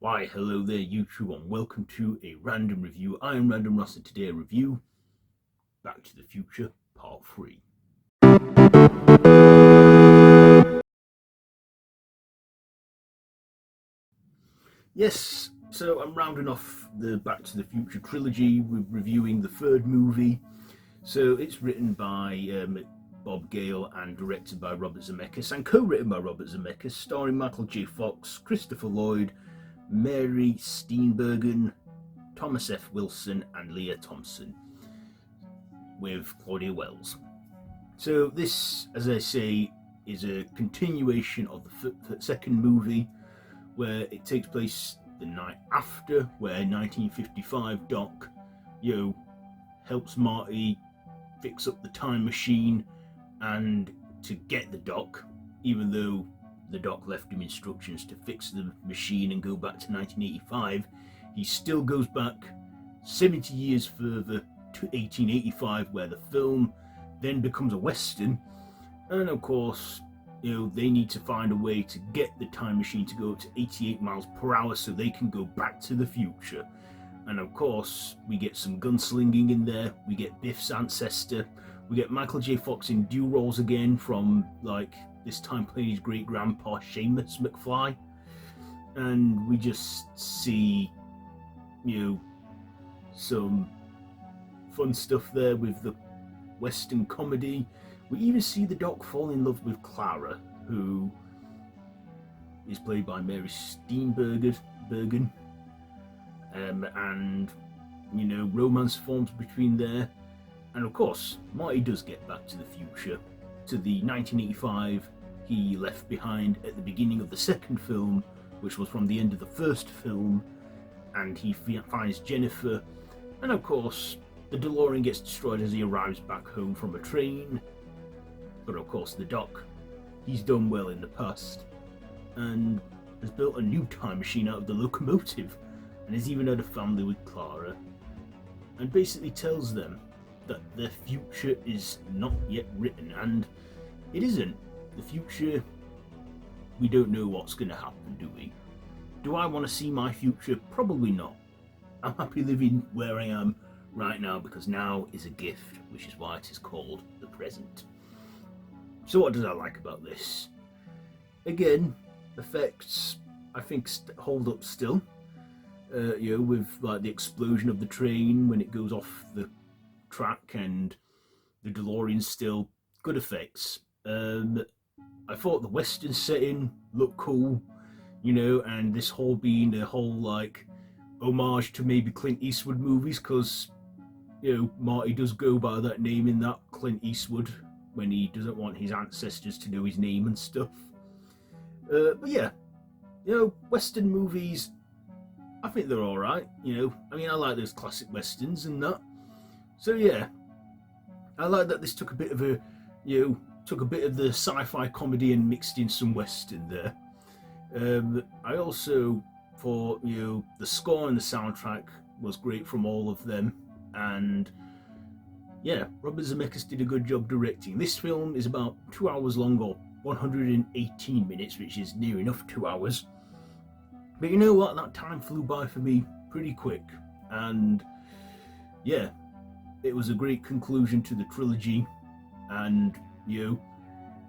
Why, hello there, YouTube, and welcome to a random review. I am Random Ross, and today I review Back to the Future Part 3. Yes, so I'm rounding off the Back to the Future trilogy with reviewing the third movie. So it's written by Bob Gale and directed by Robert Zemeckis and co-written by Robert Zemeckis, starring Michael J. Fox, Christopher Lloyd, Mary Steenburgen, Thomas F. Wilson, and Leah Thompson, with Claudia Wells. So this, as I say, is a continuation of the second movie, where it takes place the night after, where 1955 Doc, helps Marty fix up the time machine, and to get the Doc, even though the Doc left him instructions to fix the machine and go back to 1985, he still goes back 70 years further to 1885, where the film then becomes a Western. And of course, they need to find a way to get the time machine to go up to 88 miles per hour so they can go back to the future. And of course, we get some gunslinging in there. We get Biff's ancestor. We get Michael J. Fox in dual roles again, from this time playing his great grandpa Seamus McFly. And we just see, some fun stuff there with the Western comedy. We even see the Doc fall in love with Clara, who is played by Mary Steenburgen. And romance forms between there. And of course, Marty does get back to the future, to the 1985 he left behind at the beginning of the second film, which was from the end of the first film, and he finds Jennifer. And of course, the DeLorean gets destroyed as he arrives back home from a train. But of course, the Doc, he's done well in the past and has built a new time machine out of the locomotive, and has even had a family with Clara, and basically tells them that their future is not yet written. And it isn't. The future, we don't know what's going to happen, do we? Do I want to see my future? Probably not. I'm happy living where I am right now, because now is a gift, which is why it is called the present. So what did I like about this? Again, effects I think hold up still. With the explosion of the train when it goes off the track, and the DeLorean, still good effects. I thought the Western setting looked cool, and this whole being a whole homage to maybe Clint Eastwood movies, because Marty does go by that name in that, Clint Eastwood, when he doesn't want his ancestors to know his name and stuff. But yeah, Western movies, I think they're alright, I like those classic Westerns and that. So yeah, I like that this took a bit of a, took a bit of the sci-fi comedy and mixed in some Western there. I also thought, the score and the soundtrack was great from all of them. And yeah, Robert Zemeckis did a good job directing. This film is about 2 hours long, or 118 minutes, which is near enough 2 hours. But you know what? That time flew by for me pretty quick. And yeah, it was a great conclusion to the trilogy. And,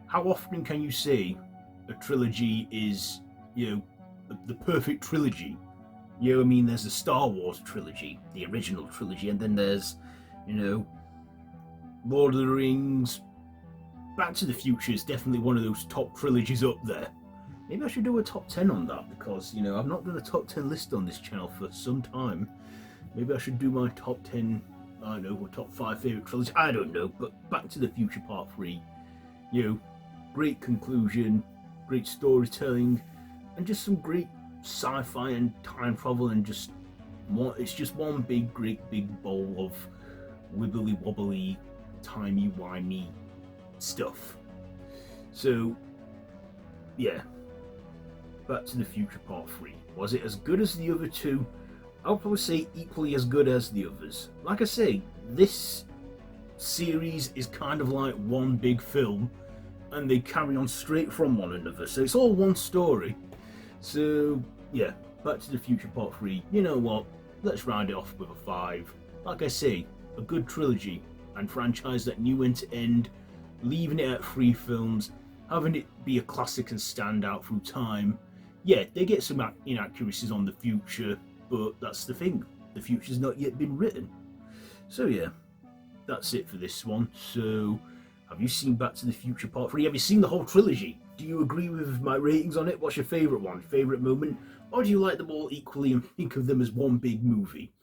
how often can you say a trilogy is, the perfect trilogy? There's the Star Wars trilogy, the original trilogy, and then there's, Lord of the Rings. Back to the Future is definitely one of those top trilogies up there. Maybe I should do a top 10 on that, because, I've not done a top 10 list on this channel for some time. Maybe I should do my top 10, I don't know, or top 5 favourite trilogies, I don't know. But Back to the Future Part 3, great conclusion, great storytelling, and just some great sci-fi and time travel, and it's just one great big bowl of wibbly wobbly, timey-wimey stuff. So, yeah, Back to the Future Part 3. Was it as good as the other two? I'll probably say equally as good as the others. Like I say, this series is kind of like one big film, and they carry on straight from one another, so it's all one story. So yeah, Back to the Future Part 3, you know what? Let's round it off with a 5. Like I say, a good trilogy and franchise that knew when to end, leaving it at 3 films, having it be a classic and stand out through time. Yeah, they get some inaccuracies on the future, but that's the thing. The future's not yet been written. So yeah, that's it for this one. So, have you seen Back to the Future Part 3? Have you seen the whole trilogy? Do you agree with my ratings on it? What's your favourite one? Favourite moment? Or do you like them all equally and think of them as one big movie?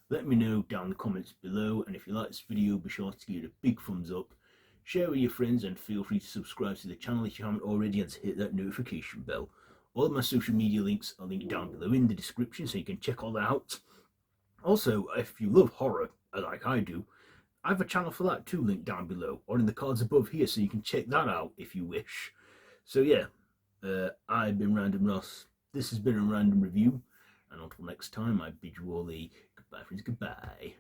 Let me know down in the comments below, and if you like this video, be sure to give it a big thumbs up, share with your friends, and feel free to subscribe to the channel if you haven't already, and to hit that notification bell. All of my social media links are linked down below in the description, so you can check all that out. Also, if you love horror, like I do, I have a channel for that too, linked down below, or in the cards above here, so you can check that out if you wish. So yeah, I've been Random Ross, this has been a random review, and until next time, I bid you all a goodbye friends, goodbye.